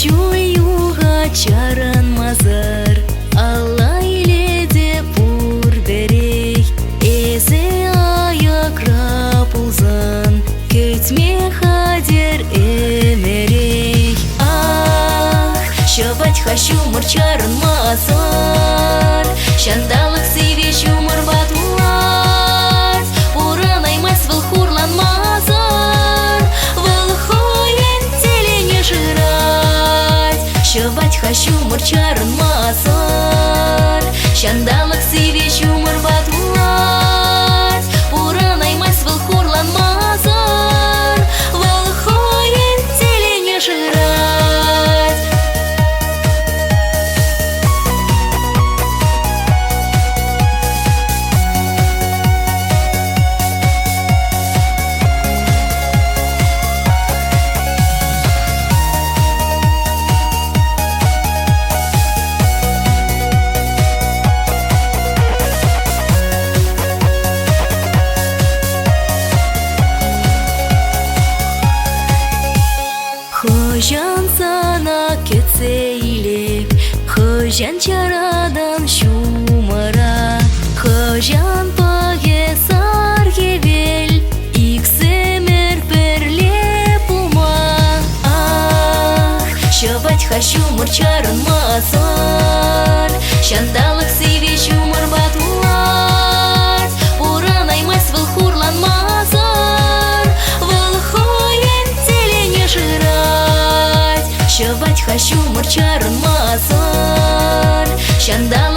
юга чаран мазар, Алла иледе пур берег, эзе аяк пулзан, көтме хадер эмерей. Ах, шабать хочу чаран мазар, шандалык сиве чумыр батулат, пуранай мас выл хурлан мазар, выл хоен телене жирать. Шабать хочу чаран мазар, шандалык сиве чумыр батулат, пуранай мас выл хурлан мазар, выл хоен телене жирать. Хожан сана кетсе илеп, хожан чарадан шумара, хожан паге саргевел, иксемер перле пума. Ах, шабать хочу чаран мазар, шандалык сиве чумыр батулат, пуранай мас выл хурлан мазар, выл хоен телене жирать. Шабать хочу чаран мазар, шандалык